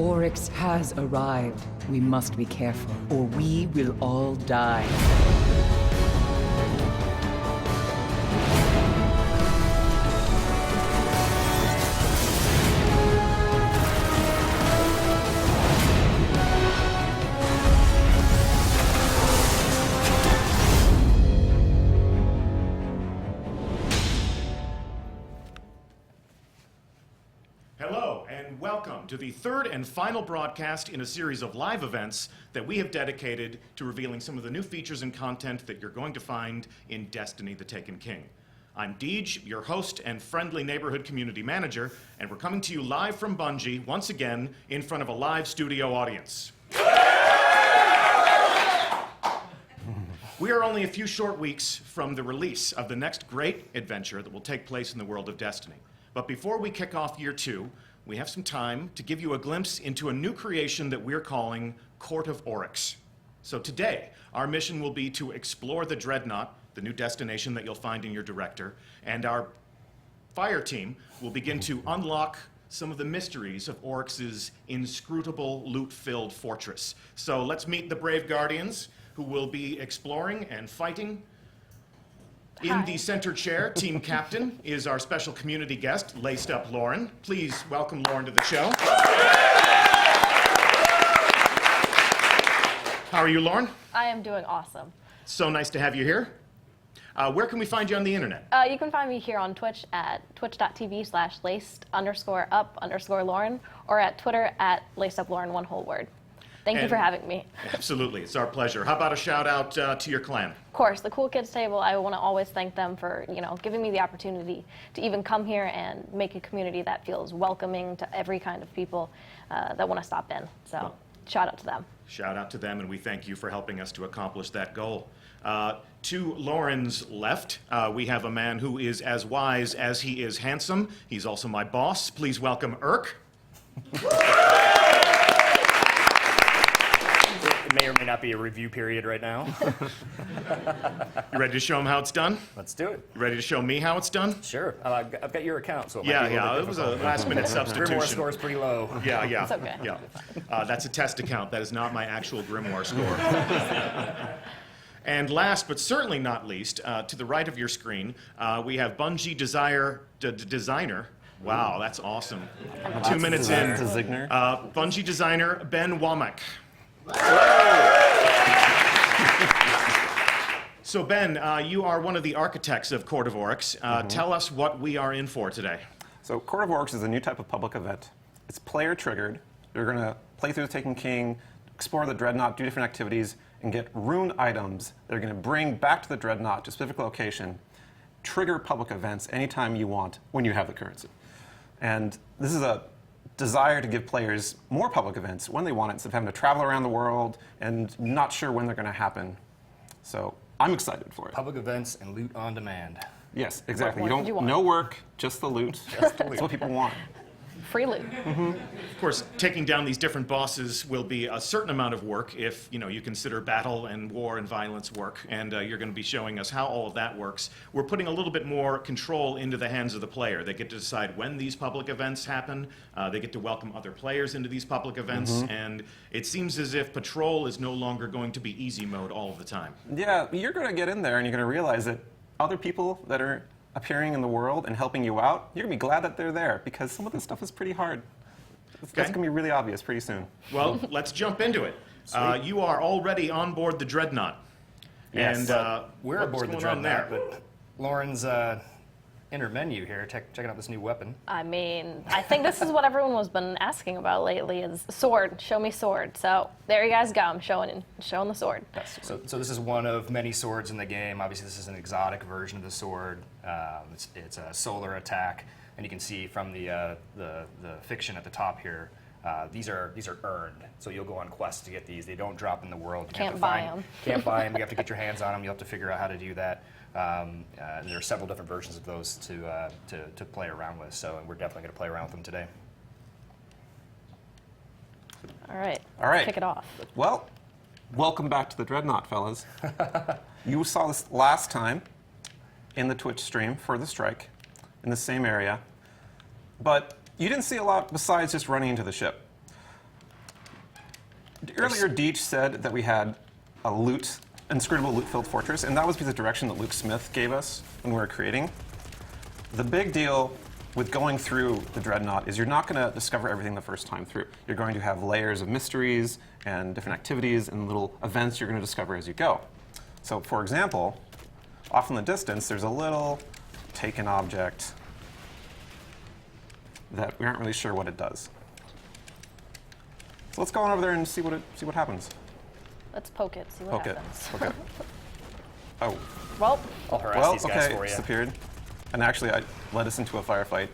Oryx has arrived. We must be careful, or we will all die. Welcome to the third and final broadcast in a series of live events that we have dedicated to revealing some of the new features and content that you're going to find in Destiny: The Taken King. I'm Deej, your host and friendly neighborhood community manager, and we're coming to you live from Bungie, once again, in front of a live studio audience. We are only a few short weeks from the release of the next great adventure that will take place in the world of Destiny. But before we kick off year 2, we have some time to give you a glimpse into a new creation that we're calling Court of Oryx. So today, our mission will be to explore the Dreadnought, the new destination that you'll find in your director, and our fire team will begin to unlock some of the mysteries of Oryx's inscrutable, loot-filled fortress. So let's meet the brave guardians who will be exploring and fighting. In the center chair, team captain, is our special community guest, laced up Lauren. Please welcome Lauren to the show. How are you, Lauren? I am doing awesome. So nice to have you here. Where can we find you on the internet? You can find me here on Twitch at twitch.tv/laced_up_Lauren, or at Twitter at lacedUpLauren, one whole word. Thank you for having me. Absolutely, it's our pleasure. How about a shout out to your clan? Of course, the Cool Kids Table. I want to always thank them for giving me the opportunity to even come here and make a community that feels welcoming to every kind of people that want to stop in. So shout out to them. Shout out to them, and we thank you for helping us to accomplish that goal. To Lauren's left, we have a man who is as wise as he is handsome. He's also my boss. Please welcome Irk. It may or may not be a review period right now. You ready to show him how it's done? Let's do it. You ready to show me how it's done? Sure. I've got your account, so it yeah, might be it was a last-minute substitution. Grimoire score is pretty low. Yeah. It's okay. Yeah. That's a test account. That is not my actual Grimoire score. And last, but certainly not least, to the right of your screen, we have Bungie designer. Wow, that's awesome. 2 minutes in. Bungie designer Ben Womack. So Ben, you are one of the architects of Court of Oryx. Tell us what we are in for today. So Court of Oryx is a new type of public event. It's player triggered. You're going to play through the Taken King, explore the Dreadnought, do different activities, and get rune items that are going to bring back to the Dreadnought to a specific location, trigger public events anytime you want when you have the currency. And this is a desire to give players more public events when they want it, instead of having to travel around the world and not sure when they're going to happen. So I'm excited for it. Public events and loot on demand. Yes, exactly. What you want? No work, just the loot. That's what people want. Free loot. Of course, taking down these different bosses will be a certain amount of work if you consider battle and war and violence work, and you're going to be showing us how all of that works. We're putting a little bit more control into the hands of the player. They get to decide when these public events happen. They get to welcome other players into these public events, and it seems as if patrol is no longer going to be easy mode all of the time. Yeah, you're going to get in there and you're going to realize that other people that are appearing in the world and helping you out, you're going to be glad that they're there, because some of this stuff is pretty hard. That's going to be really obvious pretty soon. Well, let's jump into it. You are already on board the Dreadnought. Yes. And We're what's aboard the going on Dreadnought, there? but Lauren's inner menu here, checking out this new weapon. I mean, I think this is what everyone has been asking about lately: is sword. Show me sword. So there you guys go. I'm showing the sword. So this is one of many swords in the game. Obviously, this is an exotic version of the sword. It's a solar attack, and you can see from the fiction at the top here. These are earned, so you'll go on quests to get these. They don't drop in the world. You Can't buy them. Can't buy them. You have to get your hands on them. You have to figure out how to do that. There are several different versions of those to play around with. So we're definitely going to play around with them today. All right. All right. Kick it off. Well, welcome back to the Dreadnought, fellas. You saw this last time in the Twitch stream for the strike in the same area, but you didn't see a lot besides just running into the ship. Earlier, Deech said that we had a inscrutable loot-filled fortress, and that was because of the direction that Luke Smith gave us when we were creating. The big deal with going through the Dreadnought is you're not going to discover everything the first time through. You're going to have layers of mysteries and different activities and little events you're going to discover as you go. So, for example, off in the distance, there's a little taken object that we aren't really sure what it does. So let's go on over there and see what happens. Let's poke it, see what happens. Okay. Oh. Well, I'll harass these guys okay, for you. disappeared. And actually, I led us into a firefight.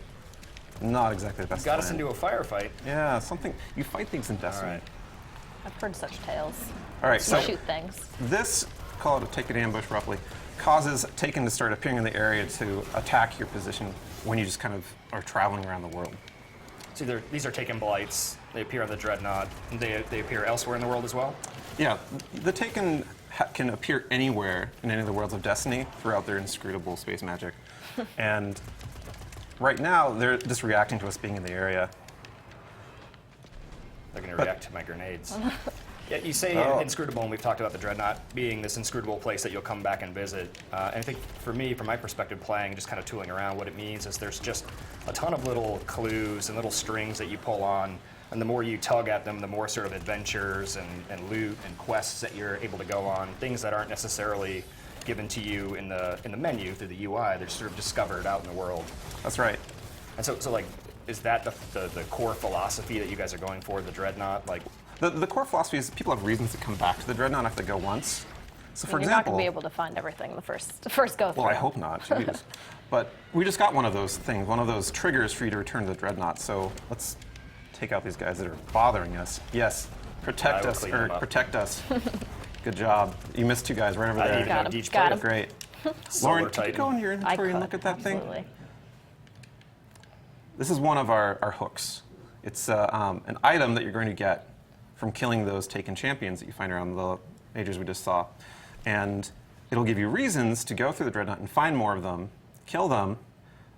Not exactly the best. Got us into a firefight. Yeah, something. You fight things in Destiny. All right. I've heard such tales. All right, You so shoot things. this, call it a taken ambush roughly, causes Taken to start appearing in the area to attack your position when you just kind of are traveling around the world. So these are Taken blights. They appear on the Dreadnought. They appear elsewhere in the world as well? Yeah, the Taken can appear anywhere in any of the worlds of Destiny throughout their inscrutable space magic. And right now, they're just reacting to us being in the area. They're going to react to my grenades. Yeah, you say inscrutable, and we've talked about the Dreadnought being this inscrutable place that you'll come back and visit. And I think for me, from my perspective, playing, just kind of tooling around, what it means is there's just a ton of little clues and little strings that you pull on. And the more you tug at them, the more sort of adventures and loot and quests that you're able to go on. Things that aren't necessarily given to you in the menu through the UI. They're sort of discovered out in the world. That's right. And so like, is that the core philosophy that you guys are going for, the Dreadnought? Like, The core philosophy is people have reasons to come back to the Dreadnought after they go once. So for You're not example, going to be able to find everything the first go through. well, I hope not. Jeez. But we just got one of those things, one of those triggers for you to return to the Dreadnought. So let's take out these guys that are bothering us. Yes, protect us, Erk, protect us. Good job. You missed two guys right over there. Got him. Deech Got him. Great. Solar Lauren, could you Titan. go in your I inventory and could, look at that thing? absolutely. This is one of our hooks. It's an item that you're going to get from killing those Taken champions that you find around the majors we just saw. And it'll give you reasons to go through the Dreadnought and find more of them, kill them,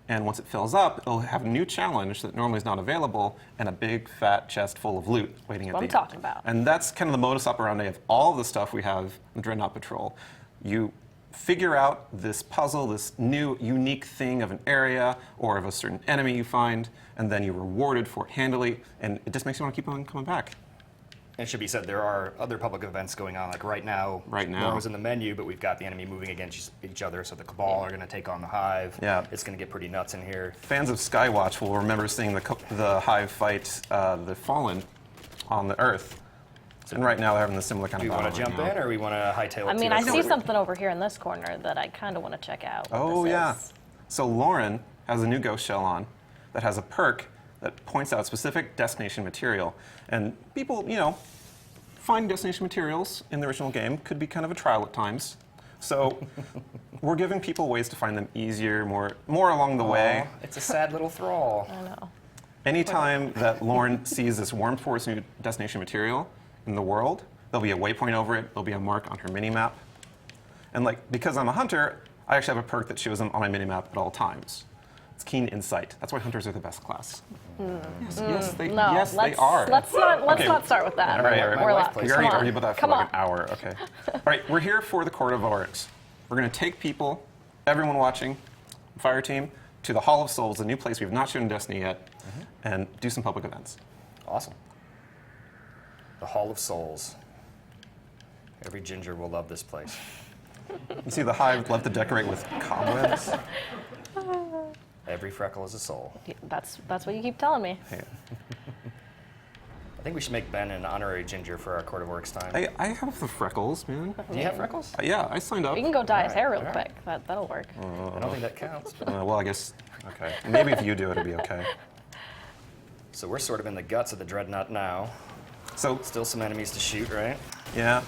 and once it fills up, it'll have a new challenge that normally is not available and a big fat chest full of loot waiting at the What I'm end. talking about. And that's kind of the modus operandi of all the stuff we have in the Dreadnought Patrol. You figure out this puzzle, this new unique thing of an area or of a certain enemy you find, and then you're rewarded for it handily, and it just makes you want to keep on coming back. And it should be said, there are other public events going on. Like right now, one was in the menu, but we've got the enemy moving against each other. So the Cabal are going to take on the Hive. Yeah. It's going to get pretty nuts in here. Fans of Skywatch will remember seeing the Hive fight the Fallen on the Earth. And right now they're having a similar kind Do of we battle want to jump right in, or we want to hightail it? I mean, to I us? see something over here in this corner that I kind of want to check out. Oh, this yeah. is. So Lauren has a new ghost shell on that has a perk that points out specific destination material. And people, finding destination materials in the original game could be kind of a trial at times. So we're giving people ways to find them easier, more along the way. It's a sad little thrall. I know. Anytime that Lauren sees this Warm Forest new destination material in the world, there'll be a waypoint over it, there'll be a mark on her mini-map. And because I'm a hunter, I actually have a perk that shows them on my mini-map at all times. It's Keen Insight. That's why hunters are the best class. Yes, they are. Let's not start with that. All right, My all wife right. plays We already Come on. argued about that for Come like on. an hour. Okay. All right, we're here for the Court of Oryx. We're going to take people, everyone watching, Fire Team, to the Hall of Souls, a new place we've not shown in Destiny yet, and do some public events. Awesome. The Hall of Souls. Every ginger will love this place. You see, the Hive love to decorate with cobwebs. Every freckle is a soul. Yeah, that's what you keep telling me. Hey, I think we should make Ben an honorary ginger for our Court of Oryx time. I have the freckles, man. Do you have freckles? Yeah, I signed up. We can go dye his Alright, hair real alright. quick. That'll work. I don't think that counts. Well, I guess, okay. Maybe if you do it, it'll be okay. So we're sort of in the guts of the Dreadnought now. So, Still some enemies to shoot, right? yeah,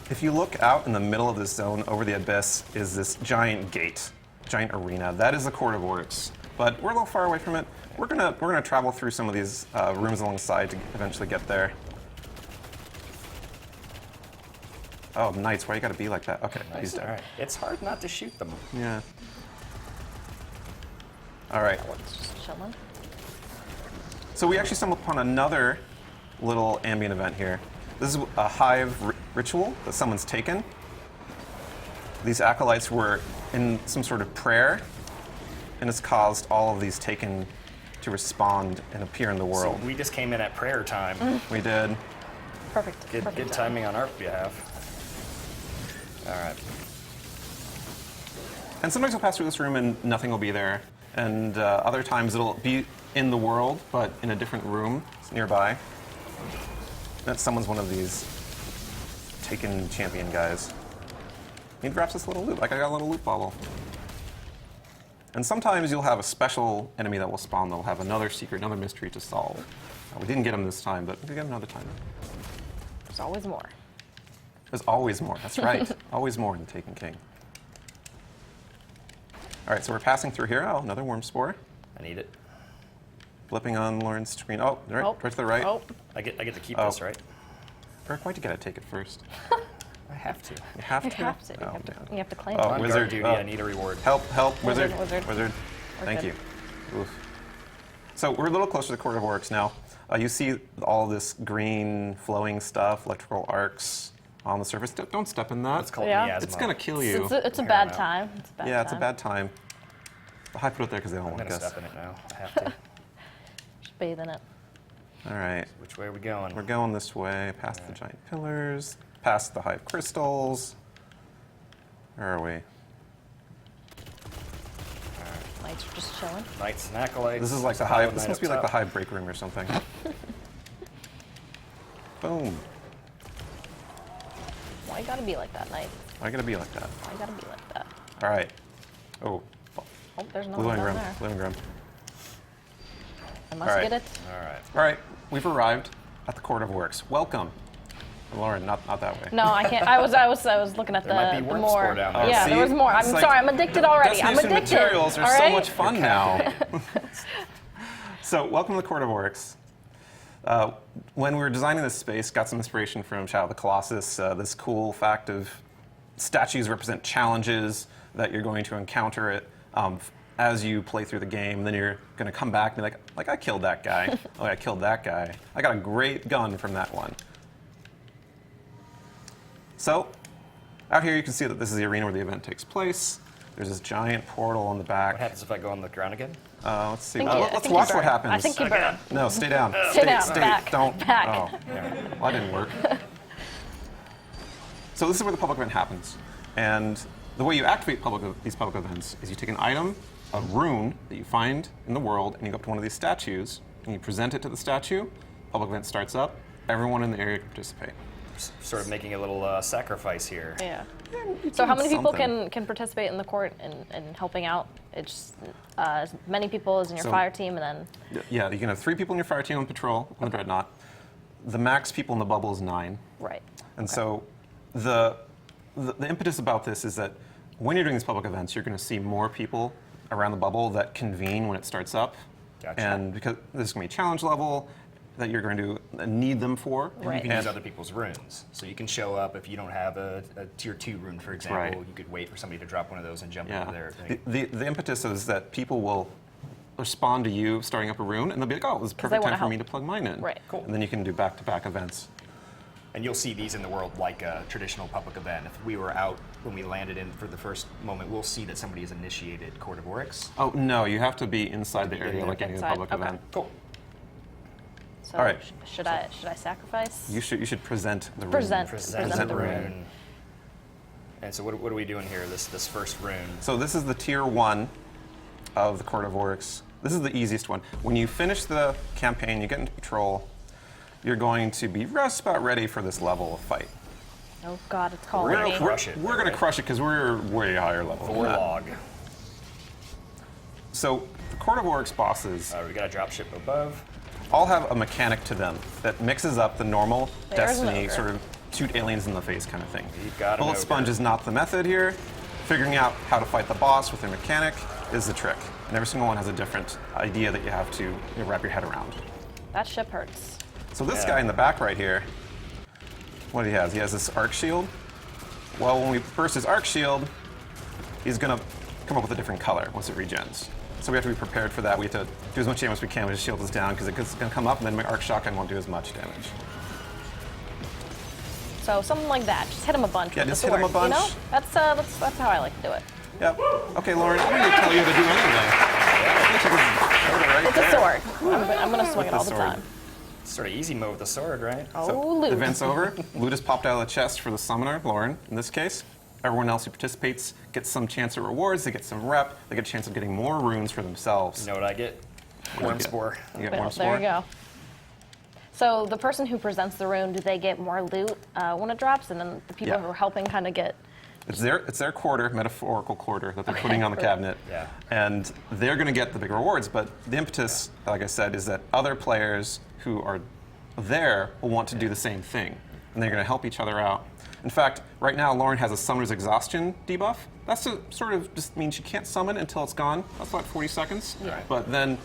if you look out in the middle of this zone over the abyss is this giant gate, giant arena. That is the Court of Oryx. But we're a little far away from it. We're gonna travel through some of these rooms alongside to eventually get there. Oh, Knights, why you gotta be like that? Okay, he's All dead. right. It's hard not to shoot them. Yeah. All right. Let's just chilling. So we actually stumbled upon another little ambient event here. This is a hive ritual that someone's taken. These acolytes were in some sort of prayer, and it's caused all of these taken to respond and appear in the world. So we just came in at prayer time. We did. Perfect. Good Perfect timing on our behalf. All right. And sometimes you'll pass through this room and nothing will be there. And other times it'll be in the world, but in a different room nearby. That someone's one of these taken champion guys. He drops this little loot, like I got a little loot bauble. And sometimes you'll have a special enemy that will spawn that will have another secret, another mystery to solve. We didn't get him this time, but we'll get him another time. There's always more. There's always more, that's right. Always more in Taken King. All right, so we're passing through here. Oh, another worm spore. I need it. Flipping on Lauren's screen. Oh, right, Oh. right to the right. Oh, I get to keep Oh. this, right? Eric, why'd you gotta take it first? I have to. You have you to? have to. Oh, You have to claim Oh, it. On wizard. guard duty, Oh. I need a reward. Help, help, wizard. Wizard. Wizard. We're Thank good. you. Oof. So we're a little closer to the Court of Oryx now. You see all this green flowing stuff, electrical arcs on the surface. Don't step in that. It's called Yeah. miasma. It's gonna kill you. It's a Hear bad him out. time. It's a bad Yeah, it's a time. bad time. I put it there because they don't I'm like gonna us. step in it now. I have to. Just bathe in it. All right, Which way are we going? we're going this way, past the giant pillars, past the hive crystals. Where are we? Lights are just chilling. Knights and acolytes. This is like the Pilot hive. This knight must be up like the top. hive break room or something. Boom. Why you gotta be like that, Knight? Why gotta be like that? Why you gotta be like that? All right. Oh, Oh, there's no blue one down engram. there. Blue engram. I must All right. get it. All right. All right, we've arrived at the Court of Oryx. Welcome. Lauren, not that way. No, I can't. I was looking at There might the be worm more. spore down there. Yeah, See? there was more. I'm It's like sorry. I'm addicted already. I'm Destination addicted. materials are all so right? much fun now. So, welcome to the Court of Oryx. When we were designing this space, got some inspiration from Shadow of the Colossus. This cool fact of statues represent challenges that you're going to encounter it as you play through the game. Then you're going to come back and be like I killed that guy. Oh, I killed that guy. I got a great gun from that one. So, out here you can see that this is the arena where the event takes place. There's this giant portal on the What back. happens if I go on the ground again? Let's see. I Let's think you watch burn. what happens. I think you burn. No, stay down. Stay down. Back. Don't. Back. Oh, well, that didn't work. So this is where the public event happens, and the way you activate these public events is you take an item, a rune that you find in the world, and you go up to one of these statues and you present it to the statue. Public event starts up. Everyone in the area can participate. Sort of making a little sacrifice here. Yeah. You So how do many people something. can participate in the court and helping out? It's as many people as in your So- fire team, and then Yeah, you can have 3 people in your fire team on patrol on the Dreadnought. The max people in the bubble is 9. right. And so the impetus about this is that when you're doing these public events, you're going to see more people around the bubble that convene when it starts up. Gotcha. And because this is going to be a challenge level that you're going to need them for. And Right. you can use other people's runes. So you can show up if you don't have a tier 2 rune, for example. right. You could wait for somebody to drop one of those and jump Yeah. into their thing. The impetus is that people will respond to you starting up a rune, and they'll be like, oh, this is they perfect wanna time for help. me to plug mine in. Right. Cool. And then you can do back-to-back events. And you'll see these in the world like a traditional public event. If we were out when we landed in for the first moment, we'll see that somebody has initiated Court of Oryx. Oh, no, you have to be inside the area like any Inside, public okay. event. Cool. So All right. should I sacrifice? You should present the rune. Present Present the the rune. rune. And so what are we doing here? This first rune. So this is the tier 1 of the Court of Oryx. This is the easiest one. When you finish the campaign, you get into patrol, you're going to be just about ready for this level of fight. Oh God, it's calling We're me. gonna crush it. We're going to right? crush it because we're way higher level. than that. Warlog. So the Court of Oryx bosses We got a dropship above. all have a mechanic to them that mixes up the normal There's an Destiny ogre. sort of shoot aliens in the face kind of thing. You got an Bullet ogre. sponge is not the method here. Figuring out how to fight the boss with a mechanic is the trick. And every single one has a different idea that you have to wrap your head around. That ship hurts. So this Yeah. guy in the back right here, what he has? He has this arc shield. Well, when we burst his arc shield, he's gonna come up with a different color once it regens. So we have to be prepared for that. We have to do as much damage as we can when his shield is down because it's gonna come up and then my arc shotgun won't do as much damage. So something like that. Just hit him a bunch. Yeah, with just the hit him a sword, You know? bunch. That's how I like to do it. Yep. Okay, Lauren, I'm going to tell you how to do anything. I think you can hold it right It's there. a sword. I'm gonna swing it all the sword. time. Sort of easy mode with the sword, right? Oh, loot. Event's over. Loot is popped out of the chest for the summoner, Lauren, in this case. Everyone else who participates gets some chance at rewards, they get some rep, they get a chance of getting more runes for themselves. You know what I get? Worm spore. You get Well, more there spore. you go. So the person who presents the rune, do they get more loot when it drops, and then the people Yeah. who are helping kind of get? It's their quarter, metaphorical quarter, that they're putting on the cabinet. Yeah. And they're going to get the big rewards, but the impetus, like I said, is that other players who are there will want to do the same thing. And they're going to help each other out. In fact, right now, Lauren has a Summoner's Exhaustion debuff. That's a, sort of just means she can't summon until it's gone. That's like 40 seconds. Yeah. But then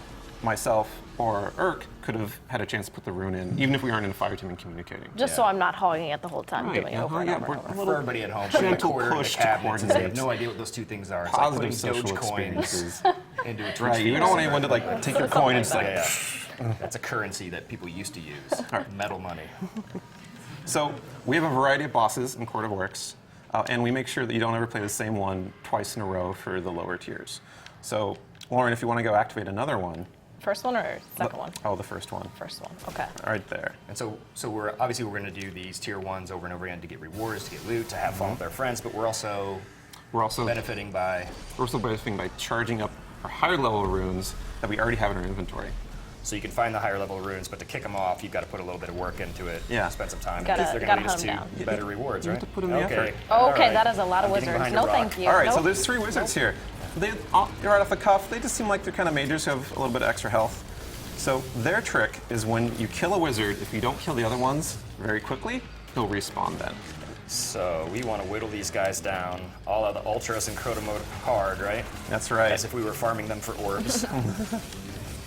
myself or Urk could have had a chance to put the rune in, even if we aren't in a fire team and communicating. Just so I'm not hogging it the whole time, Right, doing it over and yeah, over we're and over. a For little everybody at home, putting a gentle quarter in the push to cabinet since they have coordinate. no idea what those two things are. It's Positive like putting social Doge coins experiences. into a Twitch Right, you feed don't want or anyone to something. like take your Something coin and like just like, Yeah, that's a currency that people used to use. Metal money. So we have a variety of bosses in Court of Oryx, and we make sure that you don't ever play the same one twice in a row for the lower tiers. So, Lauren, if you want to go activate another one. First one or second one? Oh, the first one. First one. Okay. Right there. And so we're obviously we're going to do these tier ones over and over again to get rewards, to get loot, to have fun with our friends, but we're also benefiting by charging up our higher level runes that we already have in our inventory. So you can find the higher level runes, but to kick them off, you've got to put a little bit of work into it. Yeah. Spend some time. Gotta- because they're gotta going to lead us hunt to down. better rewards, You right? have to put in the okay. effort. Oh, All okay, right. that is a lot of I'm getting wizards. behind No, a rock. thank you. All right, so Nope. there's 3 wizards here. They're right off the cuff. They just seem like they're kind of mages who have a little bit of extra health. So their trick is when you kill a wizard, if you don't kill the other ones very quickly, he'll respawn then. So we want to whittle these guys down, all out of the ultras and crota mode hard, right? That's right. As if we were farming them for orbs.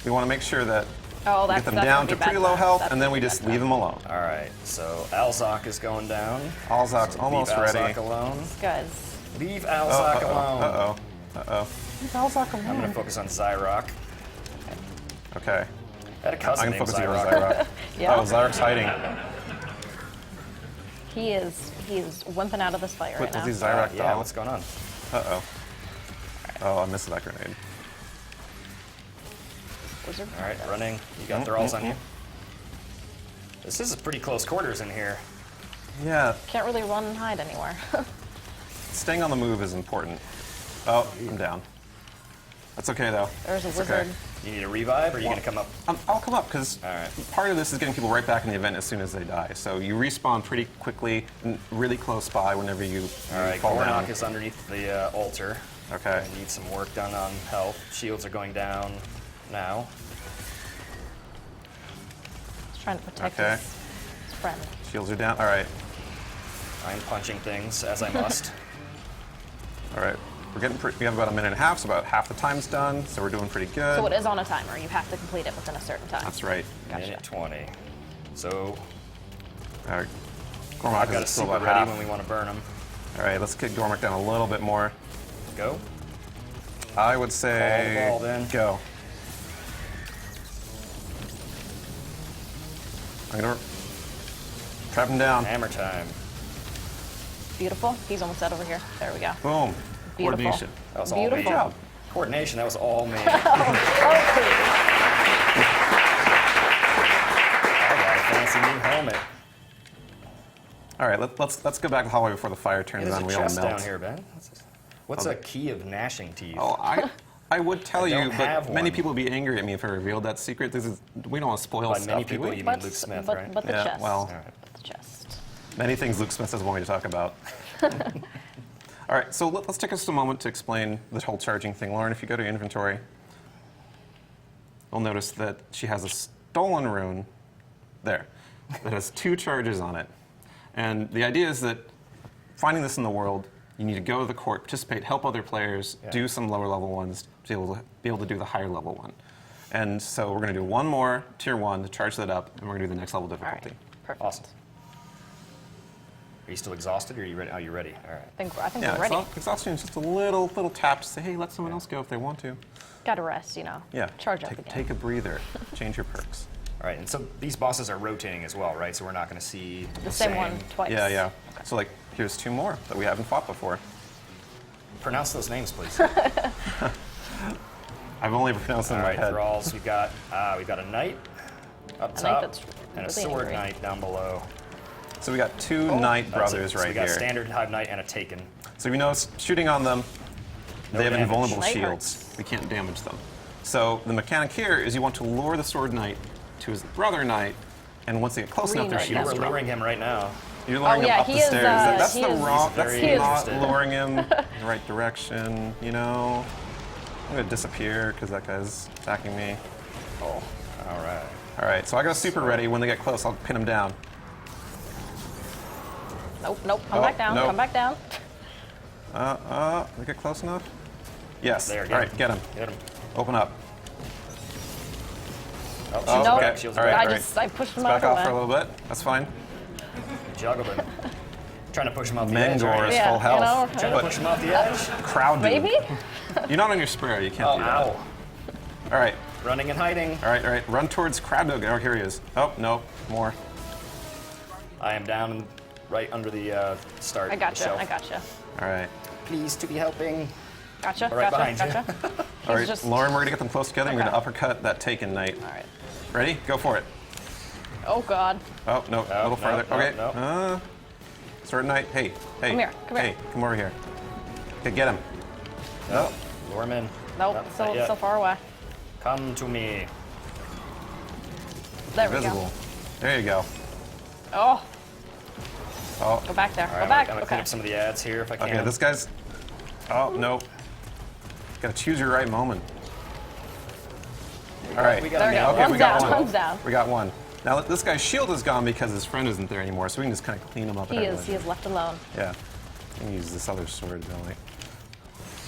We want to make sure that Oh, we that's get them that's down gonna to be bad pretty low times. health, That's and then gonna we be just bad leave times. them alone. All right, so Alzok is going down. Alzok's almost Leave ready. Alzok alone. Guys, Leave Alzok alone. Uh-oh. Alzok I'm going to focus on Zyrok. Okay. I had a cousin I'm named focusing on Zyrok. Zyrok. Yeah. Oh, Zyrok's hiding. he is wimping out of this fight right What's now. these Zyrok Yeah, dolls? what's going on? Uh-oh. Oh, I missed that grenade. Wizard. All right, running. You got thralls on you. This is pretty close quarters in here. Yeah, Can't really run and hide anywhere. staying on the move is important. Oh, I'm down. That's okay, though. There's a It's wizard. okay. You need a revive, or are you going to come up? I'll come up, because All right. part of this is getting people right back in the event as soon as they die. So you respawn pretty quickly, and really close by whenever you All right, fall down. Gornok is underneath the altar. Okay. I need some work done on health. Shields are going down now. He's trying to protect Okay. his friend. Shields are down. All right. I'm punching things as I must. All right. We have about a minute and a half, so about half the time's done, so we're doing pretty good. So it is on a timer. You have to complete it within a certain time. That's right. Gotcha. Minute 20. So All right. I've Gormak got a is still super about ready half. when we want to burn them. All right, let's kick Gormak down a little bit more. Go. I would say Call the ball then. go. I'm gonna trap him down. Hammer time. Beautiful. He's almost dead over here. There we go. Boom. Beautiful. Coordination. That was all Beautiful. me. Good job. Coordination, that was all me. I got a fancy new helmet. All right, let's go back to the hallway before the fire turns There's on. a We all chest melt. down here, Ben. What's a key of gnashing teeth? Oh, I would tell I you, don't but have many one. people would be angry at me if I revealed that secret. We don't want to spoil By stuff. many do people, we? you mean Luke Smith, right? But the Yeah, chest. well. All right. But the chest. Many things Luke Smith doesn't want me to talk about. All right, so let's take us a moment to explain the whole charging thing. Lauren, if you go to inventory, you'll notice that she has a stolen rune there that has 2 charges on it. And the idea is that finding this in the world, you need to go to the court, participate, help other players, do some lower level ones to be able to do the higher level one. And so we're going to do one more tier 1 to charge that up, and we're going to do the next level All right. difficulty. Perfect. Awesome. Are you still exhausted, or are you ready? Oh, you're ready. All right. I think Yeah, we're ready. exhaustion is just a little tap to say, hey, let someone else go if they want to. Got to rest, Yeah, Charge up again. take a breather, change your perks. All right, and so these bosses are rotating as well, right? So we're not going to see The same one twice. Yeah, yeah. Okay. So like, here's 2 more that we haven't fought before. Pronounce those names, please. I've only pronounced them All in my right, head. thralls. We've got a knight up A knight top that's and a really sword angry. knight down below. So we got 2 knight That's brothers it. So right we got here. standard hive knight and a taken. So if you notice, shooting on them, No they have damage. invulnerable Knight shields. We can't damage them. So the mechanic here is you want to lure the sword knight to his brother knight, and once they get close enough, their Re-knight shields We're drop. luring him right now. You're luring yeah, him up he the is, stairs. That's he the is- wrong. he's That's very not interested. luring him in the right direction. You know, I'm gonna disappear because that guy's attacking me. Oh, all right. All right, so I got super ready. When they get close, I'll pin him down. Nope, nope. Come Oh, back down. nope. Come back down. We get close enough? Yes. There, All get right, him. get him. Get him. Open up. Oh, Oh, shields Nope. back, okay. shields All back. right, I pushed him Back out of off the for a way. little bit. That's fine. Juggled him. Trying to push him off the edge. Mangor Right? is Yeah, full you health. know, Trying to push him off the edge. Crowd dude. Maybe? You're not on your square. You can't Oh, do that. ow. All right. Running and hiding. All right, all right. Run towards Crowd Dude. Oh, here he is. Oh, no. More. I am down right under the start. I the gotcha. shelf. I gotcha. All right. Please to be helping. Gotcha. Right Gotcha. behind you. Gotcha. All right, just- Lauren, we're going to get them close together. and You're Okay. going to uppercut that taken knight. All right. Ready? Go for it. Oh God. Oh, no. a little no, farther. no, okay. no. Sword knight. Hey. Hey. Come here, come hey, here. come over here. Okay, get him. No. Lure him in. Nope. Not So yet. so far away. Come to me. There we Invisible. go. There you go. Oh, Oh, go back there. All right, Go back. I'm gonna clean Okay. up some of the ads here if I can. okay. This guy's. Oh, no. Got to choose your right moment. All right. We got There him we go. now. Okay, we One's got down. one. One's down. We got one. Now this guy's shield is gone because his friend isn't there anymore, so we can just kind of clean him up. He and is. everything. He is left alone. Yeah. I can use this other sword, don't I?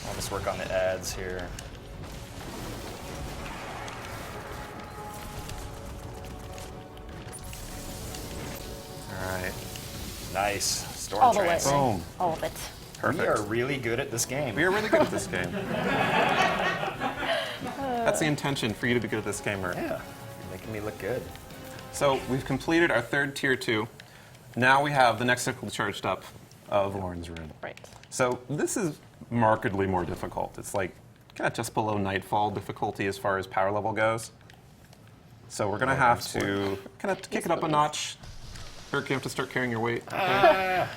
I'll just work on the ads here. All right. Nice. Storm All the way. Trance. Boom. All of it. Perfect. We are really good at this game. We are really good at this game. That's the intention, for you to be good at this game, Mert. Yeah, you're making me look good. So we've completed our third tier 2. Now we have the next circle charged up of Lauren's rune. Right. So this is markedly more difficult. It's like kind of just below Nightfall difficulty as far as power level goes. So we're going to have to kind of kick it up a notch. Burke, you have to start carrying your weight. Okay.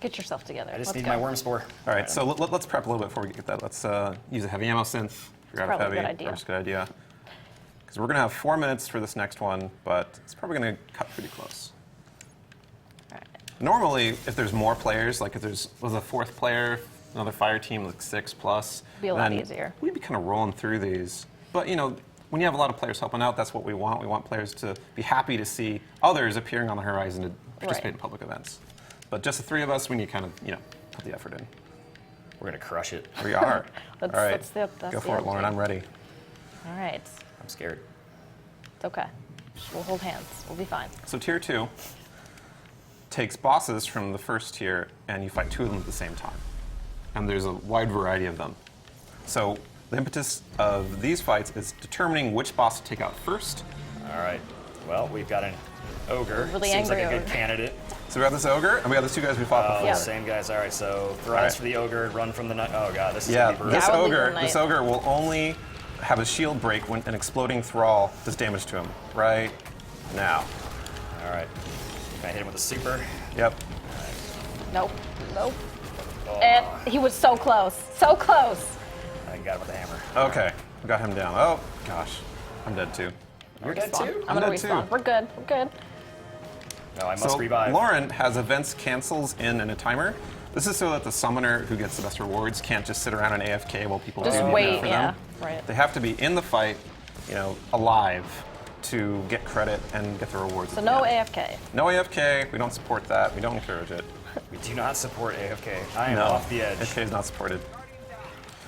Get yourself together. I just Let's need go. my worm spore. All right, so let's prep a little bit before we get that. Let's use a heavy ammo synth. Figure out if probably a heavy. good idea. That's a good idea. Because we're going to have 4 minutes for this next one, but it's probably going to cut pretty close. All right. Normally, if there's more players, like if there's was a 4th player, another fire team like 6+, Be a lot then easier. We'd be kind of rolling through these. But you know, when you have a lot of players helping out, that's what we want. We want players to be happy to see others appearing on the horizon to participate in public events. But just the 3 of us, we need to kind of put the effort in. We're gonna crush it. We are. That's- All right, that's go the for it, Lauren. idea. I'm ready. All right. I'm scared. It's okay. We'll hold hands. We'll be fine. So tier 2 takes bosses from the first tier, and you fight 2 of them at the same time. And there's a wide variety of them. So the impetus of these fights is determining which boss to take out first. All right. Well, we've got an ogre. Really Seems like angry a good ogre. candidate. So we got this ogre, and we got the 2 guys we fought Oh, before. Yeah. same guys. All right. So All thrice right. for the ogre. Run from the knight. Oh god, this is Yeah, gonna be brutal. this I would leave ogre, the knight. this ogre will only have a shield break when an exploding thrall does damage to him. Right now. All right. Can I hit him with a super? Yep. Nope. Nope. Oh, And he was so close. So close. I got him with a hammer. Okay, we got him down. Oh gosh, I'm dead too. You're dead Respawn. too? I'm gonna dead too. respawn. We're good. We're good. No, I must So revive. Lauren has events cancels in and a timer. This is so that the summoner who gets the best rewards can't just sit around and AFK while people Just do wait. for Yeah. them. Right. They have to be in the fight, alive to get credit and get the rewards. So at the no end. AFK. No AFK. We don't support that. We don't encourage it. We do not support AFK. I am No, off the edge. AFK is not supported.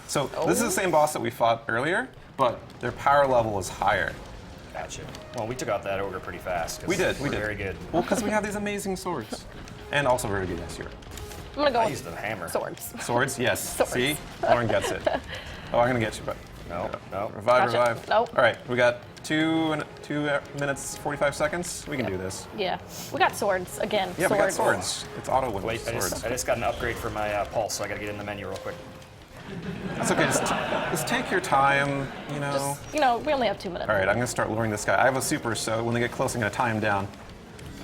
So this is the same boss that we fought earlier, but their power level is higher. Gotcha. Well, we took out that ogre pretty fast. 'cause We did. we're very good. Well, because we have these amazing swords, and also very good this year. I'm gonna go I with used the hammer. swords. Swords, yes. Swords. See, Lauren gets it. Oh, I'm gonna get you, but No, no. revive, Gotcha. revive. Nope. All right, we got 2 minutes 45 seconds. We can do this. Yeah. We got swords again. Yeah, we got swords. It's auto win Wait, with swords. I just got an upgrade for my pulse, so I gotta get in the menu real quick. That's okay. Just take your time. You know. Just, you know, we only have 2 minutes. All right, I'm gonna start luring this guy. I have a super, so when they get close, I'm gonna tie him down.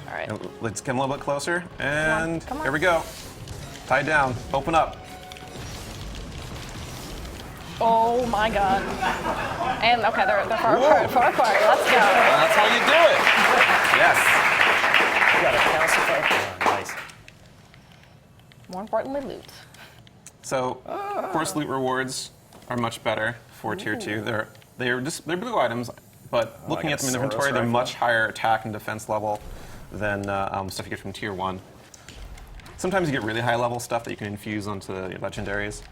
All right. And let's get him a little bit closer, and Come on. here we go. Tied down. Open up. Oh my god. And okay, they're far apart. Let's go. That's how you do it. Yes. We got a calcified. Nice. More importantly, loot. So, of course, loot rewards are much better for tier 2. They're blue items, but looking got at them in a Soros inventory, they're rifle. much higher attack and defense level than stuff you get from tier 1. Sometimes you get really high level stuff that you can infuse onto the legendaries.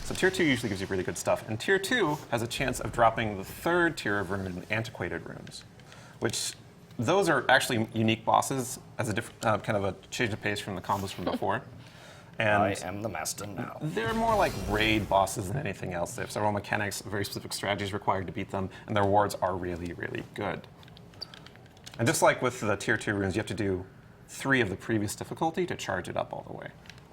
So tier 2 usually gives you really good stuff. And tier 2 has a chance of dropping the 3rd tier of rune, antiquated runes, which those are actually unique bosses as a different kind of a change of pace from the combos from before. And I am the master now. they're more like raid bosses than anything else. They have several mechanics, very specific strategies required to beat them, and their rewards are really, really good. And just like with the tier 2 runes, you have to do 3 of the previous difficulty to charge it up all the way.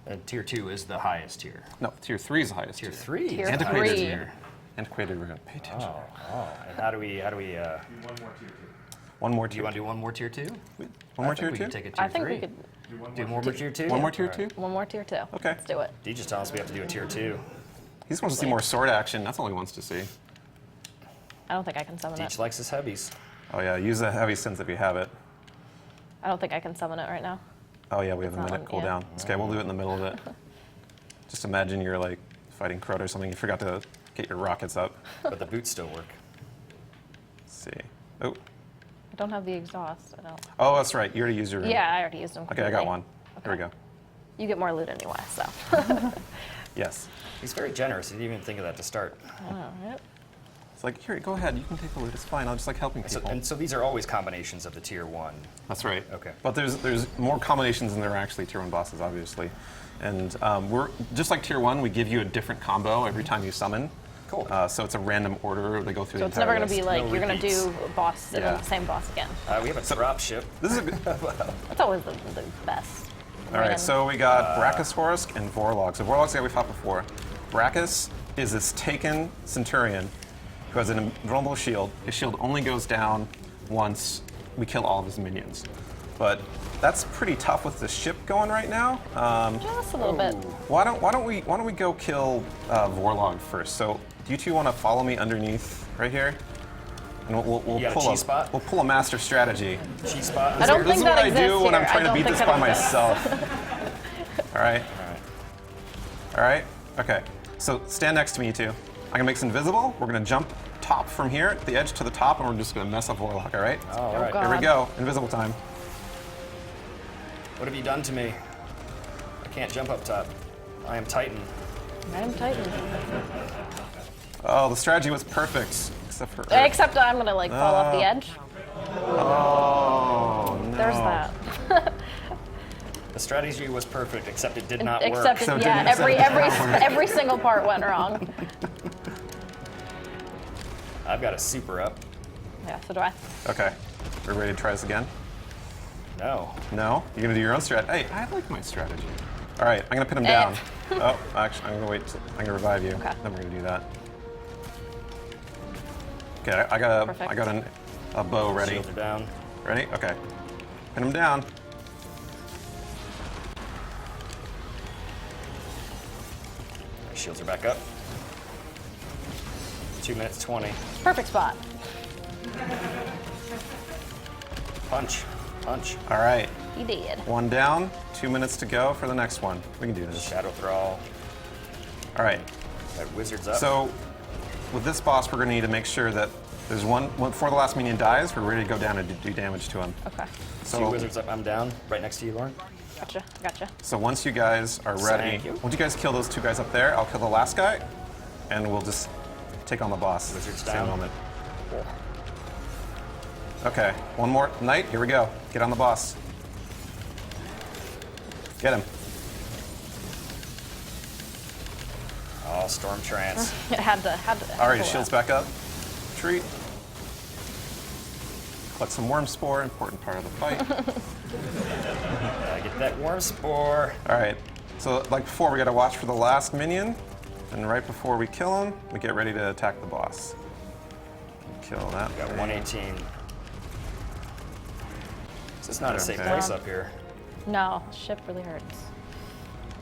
And tier 2 is the highest tier. No, tier 3 is the highest Tier tier. 3 Tier is the Antiquated highest three. tier. Antiquated rune. Pay attention. Oh, and how do we One more do tier you want to 2. do one more tier 2? One more I think tier we 2? could take a tier I think 3. we could do more tier 2? One more tier Alright. 2? one more tier 2. Okay. Let's do it. D just tells us we have to do a tier 2. He just wants to see more sword action. That's all he wants to see. I don't think I can summon D it. likes his heavies. Oh yeah, use the heavy sense if you have it. I don't think I can summon it right now. Oh yeah, we have a not minute one, yeah. cooldown. Okay, we'll do it in the middle of it. Just imagine you're like fighting Crota or something. You forgot to get your rockets up. But the boots still work. Let's see. Oh, I don't have the exhaust. I don't. oh, that's right. You already used your. Yeah, I already used them. Okay, I got completely. one. Here we go. You get more loot anyway, so. Yes. He's very generous. He didn't even think of that to start. All right. It's like, here, go ahead. You can take the loot. It's fine. I'll just like helping people. And so these are always combinations of the tier 1. That's right. Okay. But there's more combinations than there are actually tier 1 bosses, obviously. And we're just like tier 1. We give you a different combo every time you summon. Cool. So it's a random order. They go through So the it's entire never going to be list. like No you're going to repeats. do a boss and Yeah. then the same boss again. We have a drop ship. This is a good. That's always the best. All right, so we got Brachiosaurus and Vorlog. So Vorlog's the guy we fought before. Brachus is this taken Centurion who has an invulnerable shield. His shield only goes down once we kill all of his minions. But that's pretty tough with the ship going right now. Just a little bit. Why don't we go kill Vorlog first? So do you two want to follow me underneath right here? And we'll You got a pull cheese spot? we'll pull a master strategy. Cheese spot. I don't This think is that what I exists do when I'm here. trying I to beat don't this think by that exists. myself. All right. All right. Okay. So stand next to me, you two. I'm gonna make this invisible. We're gonna jump top from here, at the edge to the top, and we're just gonna mess up Vorlog. All right. All right. God. Here we go. Invisible time. What have you done to me? I can't jump up top. I am Titan. I am Titan. Oh, the strategy was perfect, except for. Except I'm going to like fall off the edge. Oh no. There's that. The strategy was perfect, except it did not work. Except So it yeah, didn't- every single part went wrong. I've got a super up. Yeah, so do I. Okay. We're ready to try this again. No. No? You're gonna do your own strategy. Hey, I like my strategy. All right, I'm gonna pin him down. Oh, actually, I'm gonna wait. I'm gonna revive you. Okay. Then we're gonna do that. Okay, I got Perfect. a bow ready. Shields are down. Ready? Okay. Pin him down. Shields are back up. 2 minutes 20. Perfect spot. Punch. Punch. All right. He did. One down. 2 minutes to go for the next one. We can do this. Shadow Thrall. All right. Got wizards up. So, with this boss, we're gonna need to make sure that there's one before the last minion dies. We're ready to go down and do damage to him. Okay. So, Two wizards up. I'm down. Right next to you, Lauren. Gotcha. So once you guys are ready, Thank you. once you guys kill those two guys up there, I'll kill the last guy, and we'll just take on the boss. Wizards Same down. moment. Okay, one more knight. Here we go. Get on the boss. Get him. Oh, Storm Trance. It had to. All right, pull his shield's out. back up. Retreat. Collect some worm spore, important part of the fight. Gotta get that worm spore. All right, so like before, we gotta watch for the last minion, and right before we kill him, we get ready to attack the boss. Kill that. We got thing. 118. This is not a safe Okay. place up here. No, ship really hurts.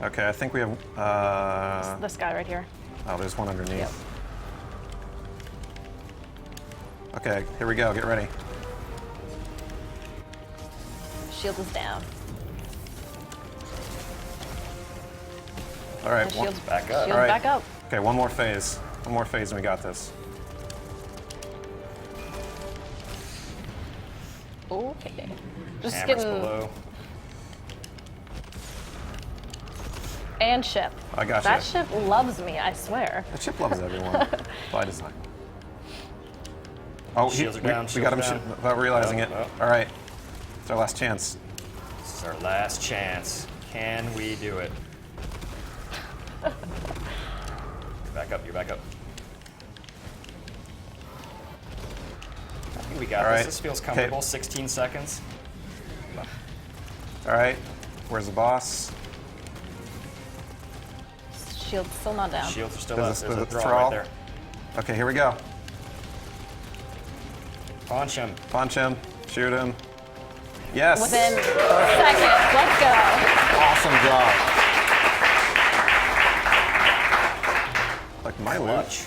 Okay, I think we have, This guy right here. oh, there's one underneath. Yep. Okay, here we go, get ready. Shield is down. All right, The shield's back up. Shield's All right. back up. okay, one more phase. One more phase and we got this. Okay. Just Hammers getting below. and ship. I got That you. ship loves me, I swear. The chip loves everyone by design. Oh, Shields are down, we got him shields down. without realizing Oh, it. oh. All right, it's our last chance. This is our last chance. Can we do it? Back up, you're back up. I think we got All this. right. This feels Okay. comfortable. 16 seconds. All right, where's the boss? Shield's still not down. Shields are still Does up. this- There's a does it draw thrall? right there. Okay, here we go. Punch him. Punch him, shoot him. Yes. Within seconds. Let's go. Awesome job. Like my loot. Clutch.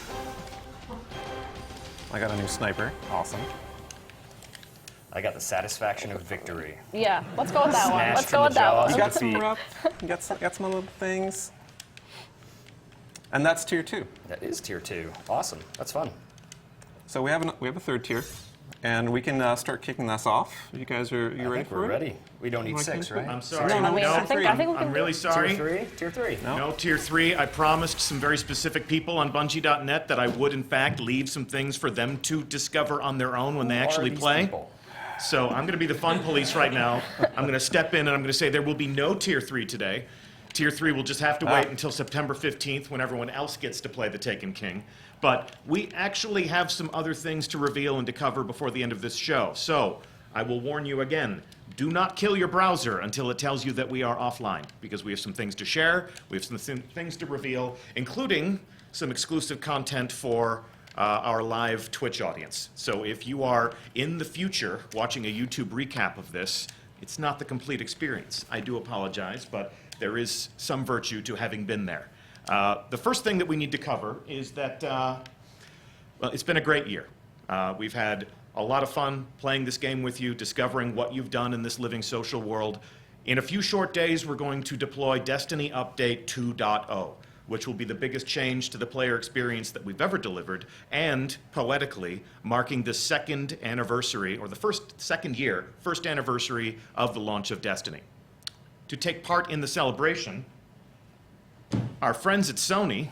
I got a new sniper. Awesome. I got the satisfaction of victory. Yeah, let's go with that one. Smash Let's from go the with that jaws. one. You got Defeat. some rep. You got some other things. And that's tier 2. That is tier 2. Awesome. That's fun. So we have a third tier, and we can start kicking this off. You guys are I ready think for we're it? ready. We don't need Like 6, this? right? I'm sorry. No, I mean, I think we I'm can really do sorry. Tier 3? Tier 3. No, tier 3. I promised some very specific people on Bungie.net that I would, in fact, leave some things for them to discover on their own when they Who are actually these play. people? So I'm going to be the fun police right now. I'm going to step in and I'm going to say there will be no tier 3 today. Tier 3 will just have to wait until September 15th when everyone else gets to play the Taken King. But we actually have some other things to reveal and to cover before the end of this show. So I will warn you again, do not kill your browser until it tells you that we are offline, because we have some things to share, we have some things to reveal, including some exclusive content for our live Twitch audience. So if you are in the future watching a YouTube recap of this, it's not the complete experience. I do apologize, but there is some virtue to having been there. The first thing that we need to cover is that, well, it's been a great year. We've had a lot of fun playing this game with you, discovering what you've done in this living social world. In a few short days, we're going to deploy Destiny Update 2.0, which will be the biggest change to the player experience that we've ever delivered, and, poetically, marking the second anniversary, or the first anniversary of the launch of Destiny. To take part in the celebration, our friends at Sony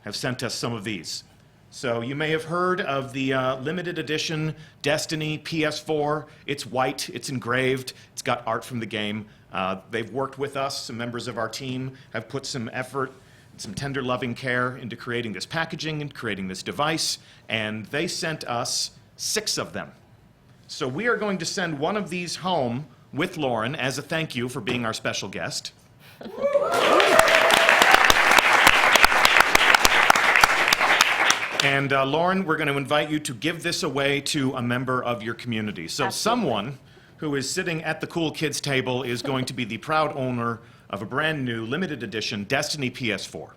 have sent us some of these. So you may have heard of the limited edition Destiny PS4. It's white, it's engraved, it's got art from the game. They've worked with us, some members of our team have put some effort, some tender loving care into creating this packaging and creating this device, and they sent us 6 of them. So we are going to send one of these home with Lauren as a thank you for being our special guest. And Lauren, we're going to invite you to give this away to a member of your community. So someone who is sitting at the cool kids table is going to be the proud owner of a brand new limited edition Destiny PS4.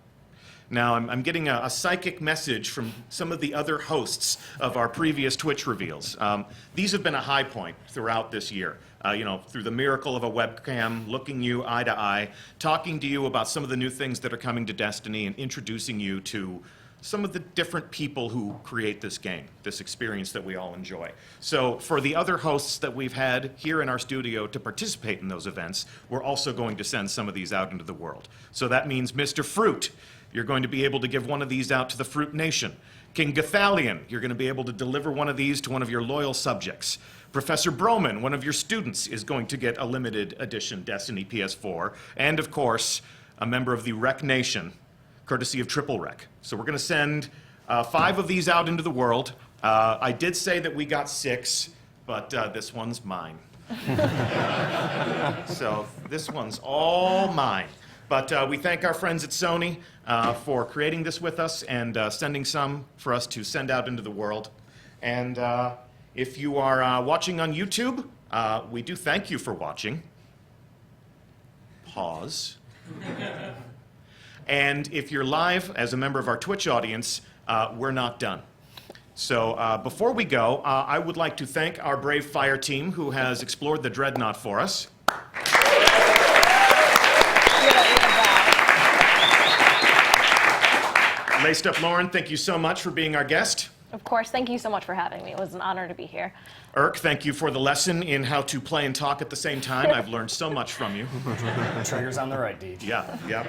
Now, I'm getting a psychic message from some of the other hosts of our previous Twitch reveals. These have been a high point throughout this year. Through the miracle of a webcam, looking you eye to eye, talking to you about some of the new things that are coming to Destiny, and introducing you to some of the different people who create this game, this experience that we all enjoy. So for the other hosts that we've had here in our studio to participate in those events, we're also going to send some of these out into the world. So that means Mr. Fruit, you're going to be able to give one of these out to the Fruit Nation. King Gathalion, you're going to be able to deliver one of these to one of your loyal subjects. Professor Broman, one of your students, is going to get a limited edition Destiny PS4. And of course, a member of the Rec Nation, courtesy of Triple Rec. So we're going to send 5 of these out into the world. I did say that we got 6. but this one's mine. So this one's all mine. But we thank our friends at Sony for creating this with us and sending some for us to send out into the world. And if you are watching on YouTube, we do thank you for watching. Pause. And if you're live as a member of our Twitch audience, we're not done. So before we go, I would like to thank our brave fire team who has explored the Dreadnought for us. Laced Up Lauren, thank you so much for being our guest. Of course, thank you so much for having me. It was an honor to be here. Irk, thank you for the lesson in how to play and talk at the same time. I've learned so much from you. Trigger's on the right, Deej. Yeah.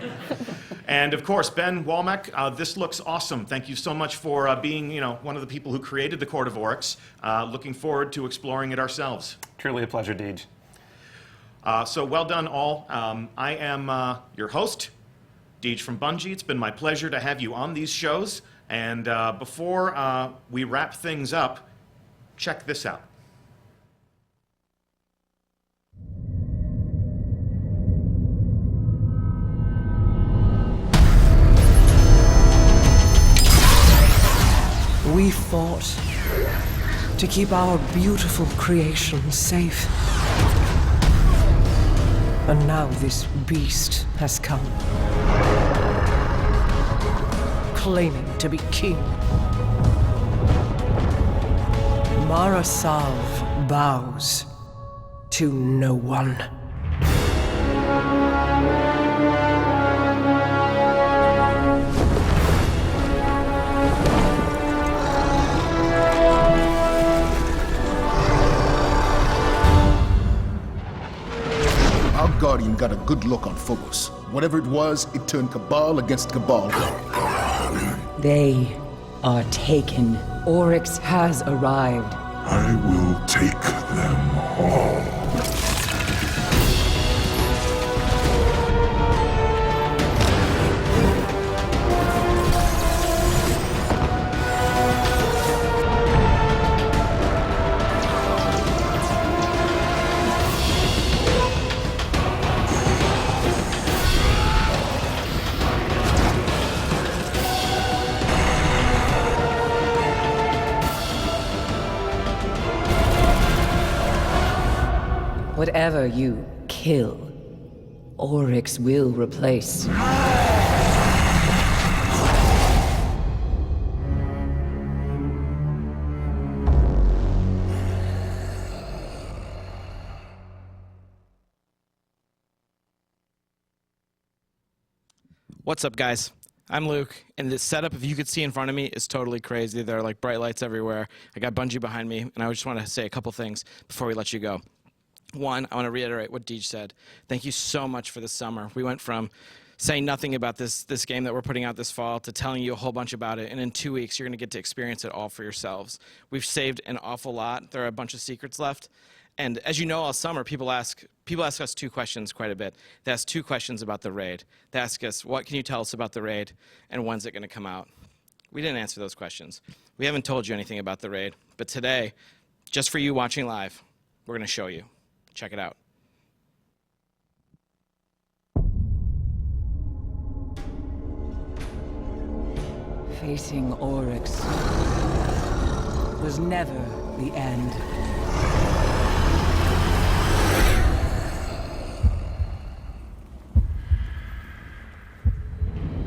And of course, Ben Walmack, this looks awesome. Thank you so much for being, one of the people who created the Court of Oryx. Looking forward to exploring it ourselves. Truly a pleasure, Deej. So well done, all. I am your host, Deej from Bungie. It's been my pleasure to have you on these shows. And before we wrap things up, check this out. We fought to keep our beautiful creation safe. And now this beast has come, claiming to be king. Marasav bows to no one. Our Guardian got a good look on Phobos. Whatever it was, it turned Cabal against Cabal. They are taken. Oryx has arrived. I will take them all. Whatever you kill, Oryx will replace. What's up, guys? I'm Luke, and this setup, if you could see in front of me, is totally crazy. There are like bright lights everywhere. I got Bungie behind me, and I just want to say a couple things before we let you go. One, I want to reiterate what Deej said. Thank you so much for this summer. We went from saying nothing about this game that we're putting out this fall to telling you a whole bunch about it, and in 2 weeks, you're going to get to experience it all for yourselves. We've saved an awful lot. There are a bunch of secrets left. And as you know, all summer, people ask us two questions quite a bit. They ask two questions about the raid. They ask us, what can you tell us about the raid, and when's it going to come out? We didn't answer those questions. We haven't told you anything about the raid. But today, just for you watching live, we're going to show you. Check it out. Facing Oryx was never the end.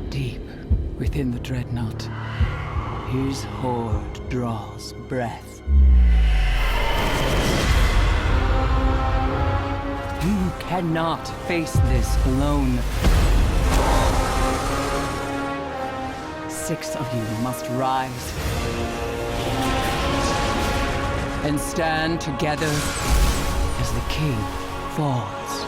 Deep within the Dreadnought, his horde draws breath. You cannot face this alone. 6 of you must rise and stand together as the king falls.